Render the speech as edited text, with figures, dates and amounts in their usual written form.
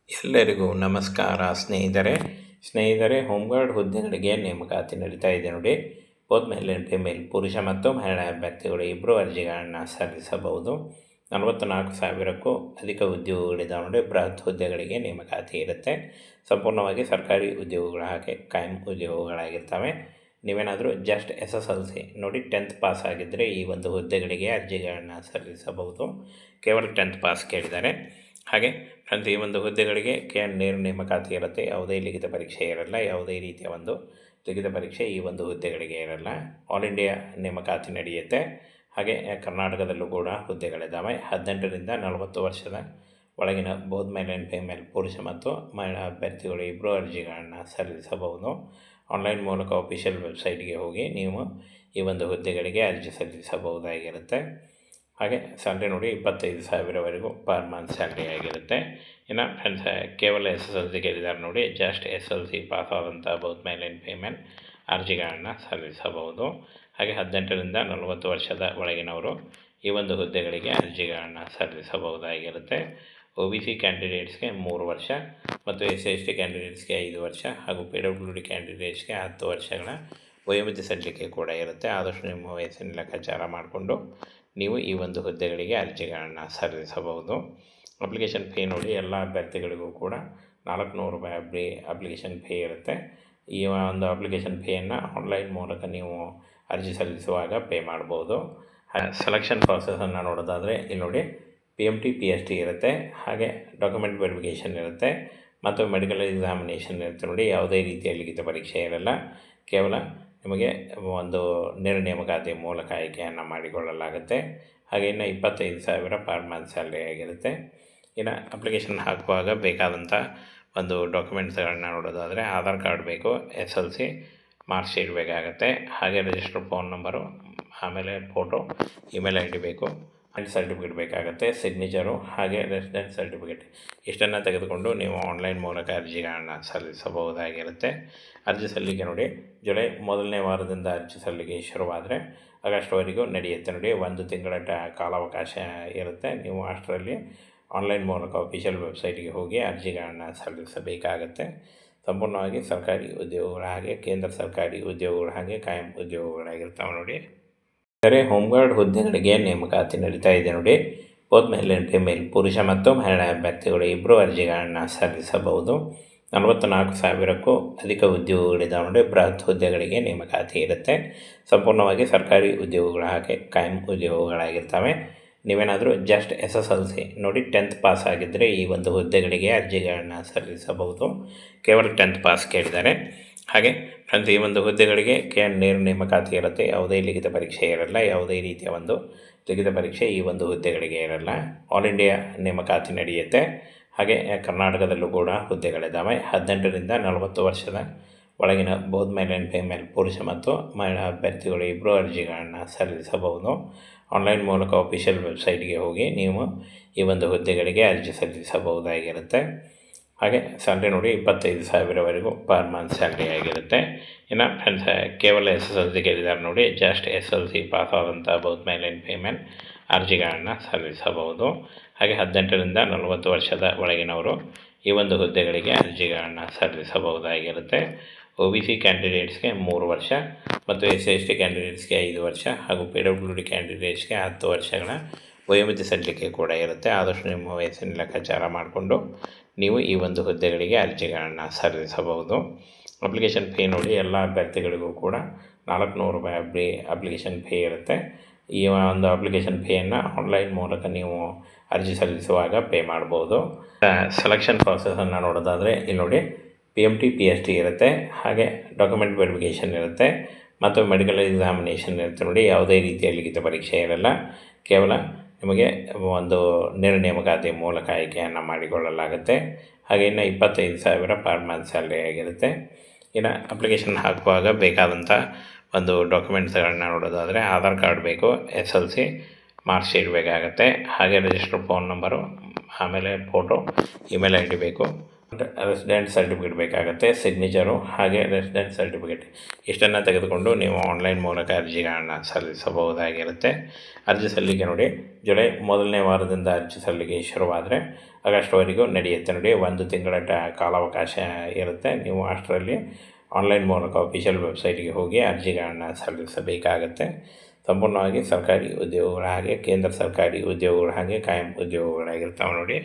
ಎಲ್ಲರಿಗೂ ನಮಸ್ಕಾರ ಸ್ನೇಹಿತರೆ ಹೋಮ್ಗಾರ್ಡ್ ಹುದ್ದೆಗಳಿಗೆ ನೇಮಕಾತಿ ನಡೀತಾ ಇದೆ ನೋಡಿ. ಬೋತ್ ಮೇಲ್ ಆ್ಯಂಡ್ ಫಿಮೇಲ್ ಪುರುಷ ಮತ್ತು ಮಹಿಳಾ ಅಭ್ಯರ್ಥಿಗಳು ಇಬ್ಬರು ಅರ್ಜಿಗಳನ್ನು ಸಲ್ಲಿಸಬಹುದು. 44,000ಕ್ಕೂ ಅಧಿಕ ಉದ್ಯೋಗಗಳಿದ್ದಾವೆ ನೋಡಿ. ಬೃಹತ್ ಹುದ್ದೆಗಳಿಗೆ ನೇಮಕಾತಿ ಇರುತ್ತೆ. ಸಂಪೂರ್ಣವಾಗಿ ಸರ್ಕಾರಿ ಉದ್ಯೋಗಗಳು ಹಾಗೆ ಕಾಯಂ ಉದ್ಯೋಗಗಳಾಗಿರ್ತವೆ. ನೀವೇನಾದರೂ ಜಸ್ಟ್ SSLC ನೋಡಿ 10th ಪಾಸ್ ಆಗಿದ್ದರೆ ಈ ಒಂದು ಹುದ್ದೆಗಳಿಗೆ ಅರ್ಜಿಗಳನ್ನು ಸಲ್ಲಿಸಬಹುದು. ಕೇವಲ 10th ಪಾಸ್ ಕೇಳಿದ್ದಾರೆ. ಹಾಗೆ ಫ್ರೆಂಡ್ಸ್, ಈ ಒಂದು ಹುದ್ದೆಗಳಿಗೆ ನೇರ ನೇಮಕಾತಿ ಇರುತ್ತೆ. ಯಾವುದೇ ಲಿಖಿತ ಪರೀಕ್ಷೆ ಇರಲ್ಲ. ಯಾವುದೇ ರೀತಿಯ ಒಂದು ಲಿಖಿತ ಪರೀಕ್ಷೆ ಈ ಒಂದು ಹುದ್ದೆಗಳಿಗೆ ಇರಲ್ಲ. ಆಲ್ ಇಂಡಿಯಾ ನೇಮಕಾತಿ ನಡೆಯುತ್ತೆ. ಹಾಗೆ ಕರ್ನಾಟಕದಲ್ಲೂ ಕೂಡ ಹುದ್ದೆಗಳಿದ್ದಾವೆ. 18ರಿಂದ 40 ವರ್ಷದ ಒಳಗಿನ ಬೋತ್ ಮೇಲ್ ಆ್ಯಂಡ್ ಫಿಮೇಲ್ ಪುರುಷ ಮತ್ತು ಮಹಿಳಾ ಅಭ್ಯರ್ಥಿಗಳು ಇಬ್ಬರು ಅರ್ಜಿಗಳನ್ನು ಸಲ್ಲಿಸಬಹುದು. ಆನ್ಲೈನ್ ಮೂಲಕ ಅಫಿಷಿಯಲ್ ವೆಬ್ಸೈಟ್ಗೆ ಹೋಗಿ ನೀವು ಈ ಒಂದು ಹುದ್ದೆಗಳಿಗೆ ಅರ್ಜಿ ಸಲ್ಲಿಸಬಹುದಾಗಿರುತ್ತೆ. ಹಾಗೆ ಸ್ಯಾಲ್ರಿ ನೋಡಿ 25,000ವರೆಗೂ ಪರ್ ಮಂತ್ ಸ್ಯಾಲ್ರಿ ಆಗಿರುತ್ತೆ. ಇನ್ನು ಫ್ರೆಂಡ್ಸ್, ಕೇವಲ SSLC ಕೇಳಿದ್ದಾರೆ ನೋಡಿ. ಜಸ್ಟ್ SSLC ಪಾಸ್ ಆದಂಥ ಬೋತ್ ಮೇಲ್ ಆ್ಯಂಡ್ ಫಿಮೇಲ್ ಅರ್ಜಿಗಳನ್ನು ಸಲ್ಲಿಸಬಹುದು. ಹಾಗೆ 18ರಿಂದ 40 ವರ್ಷದ ಒಳಗಿನವರು ಈ ಒಂದು ಹುದ್ದೆಗಳಿಗೆ ಅರ್ಜಿಗಳನ್ನು ಸಲ್ಲಿಸಬಹುದಾಗಿರುತ್ತೆ. OBC ಕ್ಯಾಂಡಿಡೇಟ್ಸ್ಗೆ 3 ವರ್ಷ ಮತ್ತು SC/ST ಕ್ಯಾಂಡಿಡೇಟ್ಸ್ಗೆ 5 ವರ್ಷ ಹಾಗೂ PWD ಕ್ಯಾಂಡಿಡೇಟ್ಸ್ಗೆ 10 ವರ್ಷಗಳ ವಯೋಮಿತಿ ಸಲ್ಲಿಕೆ ಕೂಡ ಇರುತ್ತೆ. ಆದಷ್ಟು ನಿಮ್ಮ ವಯಸ್ಸಿನ ಲೆಕ್ಕಾಚಾರ ಮಾಡಿಕೊಂಡು ನೀವು ಈ ಒಂದು ಹುದ್ದೆಗಳಿಗೆ ಅರ್ಜಿಗಳನ್ನು ಸಲ್ಲಿಸಬಹುದು. ಅಪ್ಲಿಕೇಶನ್ ಫೀ ನೋಡಿ, ಎಲ್ಲ ಅಭ್ಯರ್ಥಿಗಳಿಗೂ ಕೂಡ 400 ರೂಪಾಯಿ ಅಪ್ಲಿಕೇಶನ್ ಫೀ ಇರುತ್ತೆ. ಈ ಒಂದು ಅಪ್ಲಿಕೇಶನ್ ಫೀಯನ್ನು ಆನ್ಲೈನ್ ಮೂಲಕ ನೀವು ಅರ್ಜಿ ಸಲ್ಲಿಸುವಾಗ ಪೇ ಮಾಡ್ಬೋದು. ಸೆಲೆಕ್ಷನ್ ಪ್ರಾಸೆಸನ್ನು ನೋಡೋದಾದರೆ ಇಲ್ಲಿ ನೋಡಿ, PMT PST ಇರುತ್ತೆ. ಹಾಗೆ ಡಾಕ್ಯುಮೆಂಟ್ ವೆರಿಫಿಕೇಷನ್ ಇರುತ್ತೆ ಮತ್ತು ಮೆಡಿಕಲ್ ಎಕ್ಸಾಮಿನೇಷನ್ ಇರುತ್ತೆ ನೋಡಿ. ಯಾವುದೇ ರೀತಿಯ ಲಿಖಿತ ಪರೀಕ್ಷೆ ಇರಲ್ಲ. ಕೇವಲ ನಿಮಗೆ ಒಂದು ನೇರ ನೇಮಕಾತಿ ಮೂಲಕ ಆಯ್ಕೆಯನ್ನು ಮಾಡಿಕೊಳ್ಳಲಾಗುತ್ತೆ. ಹಾಗೆ ಇನ್ನು 25,000 ಪರ್ ಮಂತ್ ಸ್ಯಾಲ್ರಿ ಆಗಿರುತ್ತೆ. ಇನ್ನು ಅಪ್ಲಿಕೇಶನ್ ಹಾಕುವಾಗ ಬೇಕಾದಂಥ ಒಂದು ಡಾಕ್ಯುಮೆಂಟ್ಸ್ಗಳನ್ನ ನೋಡೋದಾದರೆ ಆಧಾರ್ ಕಾರ್ಡ್ ಬೇಕು, SLC ಮಾರ್ಕ್ ಶೀಟ್ ಬೇಕಾಗುತ್ತೆ. ಹಾಗೆ ರಿಜಿಸ್ಟರ್ ಫೋನ್ ನಂಬರು, ಆಮೇಲೆ ಫೋಟೋ, ಇಮೇಲ್ ID ಬೇಕು, ಅಂಡ್ ಸರ್ಟಿಫಿಕೇಟ್ ಬೇಕಾಗುತ್ತೆ, ಸಿಗ್ನೇಚರು, ಹಾಗೆ ರೆಸಿಡೆಂಟ್ ಸರ್ಟಿಫಿಕೇಟ್. ಇಷ್ಟನ್ನು ತೆಗೆದುಕೊಂಡು ನೀವು ಆನ್ಲೈನ್ ಮೂಲಕ ಅರ್ಜಿಗಳನ್ನು ಸಲ್ಲಿಸಬಹುದಾಗಿರುತ್ತೆ. ಅರ್ಜಿ ಸಲ್ಲಿಕೆ ನೋಡಿ, ಜುಲೈ 1ನೇ ವಾರದಿಂದ ಅರ್ಜಿ ಸಲ್ಲಿಕೆ ಶುರುವಾದರೆ ಆಗಸ್ಟ್ವರೆಗೂ ನಡೆಯುತ್ತೆ ನೋಡಿ. 1 ತಿಂಗಳ ಕಾಲಾವಕಾಶ ಇರುತ್ತೆ. ನೀವು ಅಷ್ಟರಲ್ಲಿ ಆನ್ಲೈನ್ ಮೂಲಕ ಅಫಿಷಿಯಲ್ ವೆಬ್ಸೈಟ್ಗೆ ಹೋಗಿ ಅರ್ಜಿಗಳನ್ನು ಸಲ್ಲಿಸಬೇಕಾಗತ್ತೆ. ಸಂಪೂರ್ಣವಾಗಿ ಸರ್ಕಾರಿ ಉದ್ಯೋಗಗಳು ಹಾಗೆ ಕೇಂದ್ರ ಸರ್ಕಾರಿ ಉದ್ಯೋಗಗಳು ಹಾಗೆ ಕಾಯಂ ಉದ್ಯೋಗಗಳಾಗಿರ್ತಾವೆ ನೋಡಿ. ಹೋಮ್ಗಾರ್ಡ್ ಹುದ್ದೆಗಳಿಗೆ ನೇಮಕಾತಿ ನಡೀತಾ ಇದೆ ನೋಡಿ. ಬೋತ್ ಮೇಲ್ ಆ್ಯಂಡ್ ಫಿಮೇಲ್ ಪುರುಷ ಮತ್ತು ಮಹಿಳಾ ಅಭ್ಯರ್ಥಿಗಳು ಇಬ್ಬರು ಅರ್ಜಿಗಳನ್ನು ಸಲ್ಲಿಸಬಹುದು. 44,000ಕ್ಕೂ ಅಧಿಕ ಉದ್ಯೋಗಗಳಿದ್ದಾವೆ ನೋಡಿ. ಬೃಹತ್ ಹುದ್ದೆಗಳಿಗೆ ನೇಮಕಾತಿ ಇರುತ್ತೆ. ಸಂಪೂರ್ಣವಾಗಿ ಸರ್ಕಾರಿ ಉದ್ಯೋಗಗಳು ಹಾಗೆ ಕಾಯಂ ಉದ್ಯೋಗಗಳಾಗಿರ್ತವೆ. ನೀವೇನಾದರೂ ಜಸ್ಟ್ SSLC ನೋಡಿ 10th ಪಾಸ್ ಆಗಿದ್ದರೆ ಈ ಒಂದು ಹುದ್ದೆಗಳಿಗೆ ಅರ್ಜಿಗಳನ್ನು ಸಲ್ಲಿಸಬಹುದು. ಕೇವಲ 10th ಪಾಸ್ ಕೇಳಿದ್ದಾರೆ. ಹಾಗೆ ಫ್ರೆಂಡ್ಸ್, ಈ ಒಂದು ಹುದ್ದೆಗಳಿಗೆ ನೇರ ನೇಮಕಾತಿ ಇರುತ್ತೆ. ಯಾವುದೇ ಲಿಖಿತ ಪರೀಕ್ಷೆ ಇರಲ್ಲ. ಯಾವುದೇ ರೀತಿಯ ಒಂದು ಲಿಖಿತ ಪರೀಕ್ಷೆ ಈ ಒಂದು ಹುದ್ದೆಗಳಿಗೆ ಇರಲ್ಲ. ಆಲ್ ಇಂಡಿಯಾ ನೇಮಕಾತಿ ನಡೆಯುತ್ತೆ. ಹಾಗೆ ಕರ್ನಾಟಕದಲ್ಲೂ ಕೂಡ ಹುದ್ದೆಗಳಿದ್ದಾವೆ. 18ರಿಂದ 40 ವರ್ಷದ ಒಳಗಿನ ಬೋತ್ ಮೇಲ್ ಆ್ಯಂಡ್ ಫಿಮೇಲ್ ಪುರುಷ ಮತ್ತು ಮಹಿಳಾ ಅಭ್ಯರ್ಥಿಗಳು ಇಬ್ಬರು ಅರ್ಜಿಗಳನ್ನು ಸಲ್ಲಿಸಬಹುದು. ಆನ್ಲೈನ್ ಮೂಲಕ ಅಫಿಷಿಯಲ್ ವೆಬ್ಸೈಟ್ಗೆ ಹೋಗಿ ನೀವು ಈ ಒಂದು ಹುದ್ದೆಗಳಿಗೆ ಅರ್ಜಿ ಸಲ್ಲಿಸಬಹುದಾಗಿರುತ್ತೆ. ಹಾಗೆ ಸ್ಯಾಲ್ರಿ ನೋಡಿ 25,000ವರೆಗೂ ಪರ್ ಮಂತ್ ಸ್ಯಾಲ್ರಿ ಆಗಿರುತ್ತೆ. ಇನ್ನು ಫ್ರೆಂಡ್ಸ್, ಕೇವಲ SSLC ಕೇಳಿದ್ದಾರೆ ನೋಡಿ. ಜಸ್ಟ್ SSLC ಪಾಸ್ ಆದಂಥ ಬೋತ್ ಮೇಲ್ ಆ್ಯಂಡ್ ಫಿಮೇಲ್ ಅರ್ಜಿಗಳನ್ನು ಸಲ್ಲಿಸಬಹುದು. ಹಾಗೆ 18ರಿಂದ 40 ವರ್ಷದ ಒಳಗಿನವರು ಈ ಒಂದು ಹುದ್ದೆಗಳಿಗೆ ಅರ್ಜಿಗಳನ್ನು ಸಲ್ಲಿಸಬಹುದಾಗಿರುತ್ತೆ. OBC ಕ್ಯಾಂಡಿಡೇಟ್ಸ್ಗೆ 3 ವರ್ಷ ಮತ್ತು SC/ST ಕ್ಯಾಂಡಿಡೇಟ್ಸ್ಗೆ 5 ವರ್ಷ ಹಾಗೂ PWD ಕ್ಯಾಂಡಿಡೇಟ್ಸ್ಗೆ 10 ವರ್ಷಗಳ ವಯೋಮಿತಿ ಸಲ್ಲಿಕೆ ಕೂಡ ಇರುತ್ತೆ. ಆದಷ್ಟು ನಿಮ್ಮ ವಯಸ್ಸಿನ ಲೆಕ್ಕಾಚಾರ ಮಾಡಿಕೊಂಡು ನೀವು ಈ ಒಂದು ಹುದ್ದೆಗಳಿಗೆ ಅರ್ಜಿಗಳನ್ನು ಸಲ್ಲಿಸಬಹುದು. ಅಪ್ಲಿಕೇಶನ್ ಫೀ ನೋಡಿ, ಎಲ್ಲ ಅಭ್ಯರ್ಥಿಗಳಿಗೂ ಕೂಡ 400 ರೂಪಾಯಿ ಅಪ್ಲಿಕೇಶನ್ ಫೀ ಇರುತ್ತೆ. ಈ ಒಂದು ಅಪ್ಲಿಕೇಶನ್ ಫೀಯನ್ನು ಆನ್ಲೈನ್ ಮೂಲಕ ನೀವು ಅರ್ಜಿ ಸಲ್ಲಿಸುವಾಗ ಪೇ ಮಾಡ್ಬೋದು. ಸೆಲೆಕ್ಷನ್ ಪ್ರಾಸೆಸನ್ನು ನೋಡೋದಾದರೆ ಇಲ್ಲಿ ನೋಡಿ, PMT PST ಇರುತ್ತೆ. ಹಾಗೆ ಡಾಕ್ಯುಮೆಂಟ್ ವೆರಿಫಿಕೇಷನ್ ಇರುತ್ತೆ ಮತ್ತು ಮೆಡಿಕಲ್ ಎಕ್ಸಾಮಿನೇಷನ್ ಇರುತ್ತೆ ನೋಡಿ. ಯಾವುದೇ ರೀತಿಯ ಲಿಖಿತ ಪರೀಕ್ಷೆ ಇರಲ್ಲ. ಕೇವಲ ನಿಮಗೆ ಒಂದು ನೇರ ನೇಮಕಾತಿ ಮೂಲಕ ಆಯ್ಕೆಯನ್ನು ಮಾಡಿಕೊಳ್ಳಲಾಗುತ್ತೆ. ಹಾಗೆ ಇನ್ನು 25,000 ಪರ್ ಮಂತ್ ಸ್ಯಾಲ್ರಿ ಆಗಿರುತ್ತೆ. ಇನ್ನು ಅಪ್ಲಿಕೇಶನ್ ಹಾಕುವಾಗ ಬೇಕಾದಂಥ ಒಂದು ಡಾಕ್ಯುಮೆಂಟ್ಸ್ಗಳನ್ನ ನೋಡೋದಾದರೆ ಆಧಾರ್ ಕಾರ್ಡ್ ಬೇಕು, SLC ಮಾರ್ಕ್ ಶೀಟ್ ಬೇಕಾಗುತ್ತೆ. ಹಾಗೆ ರಿಜಿಸ್ಟರ್ ಫೋನ್ ನಂಬರು, ಆಮೇಲೆ ಫೋಟೋ, ಇಮೇಲ್ ID ಬೇಕು, ರೆಸಿಡೆಂಟ್ ಸರ್ಟಿಫಿಕೇಟ್ ಬೇಕಾಗುತ್ತೆ, ಸಿಗ್ನೇಚರು, ಹಾಗೆ ರೆಸಿಡೆಂಟ್ ಸರ್ಟಿಫಿಕೇಟ್. ಇಷ್ಟನ್ನು ತೆಗೆದುಕೊಂಡು ನೀವು ಆನ್ಲೈನ್ ಮೂಲಕ ಅರ್ಜಿಗಳನ್ನು ಸಲ್ಲಿಸಬಹುದಾಗಿರುತ್ತೆ. ಅರ್ಜಿ ಸಲ್ಲಿಕೆ ನೋಡಿ, ಜುಲೈ 1ನೇ ವಾರದಿಂದ ಅರ್ಜಿ ಸಲ್ಲಿಕೆ ಶುರುವಾದರೆ ಆಗಸ್ಟ್ವರೆಗೂ ನಡೆಯುತ್ತೆ ನೋಡಿ. 1 ತಿಂಗಳ ಕಾಲಾವಕಾಶ ಇರುತ್ತೆ. ನೀವು ಅಷ್ಟರಲ್ಲಿ ಆನ್ಲೈನ್ ಮೂಲಕ ಅಫಿಷಿಯಲ್ ವೆಬ್ಸೈಟ್ಗೆ ಹೋಗಿ ಅರ್ಜಿಗಳನ್ನು ಸಲ್ಲಿಸಬೇಕಾಗತ್ತೆ. ಸಂಪೂರ್ಣವಾಗಿ ಸರ್ಕಾರಿ ಉದ್ಯೋಗಗಳ ಹಾಗೆ ಕೇಂದ್ರ ಸರ್ಕಾರಿ ಉದ್ಯೋಗಗಳ ಹಾಗೆ ಕಾಯಂ ಉದ್ಯೋಗಗಳಾಗಿರ್ತಾವೆ ನೋಡಿ.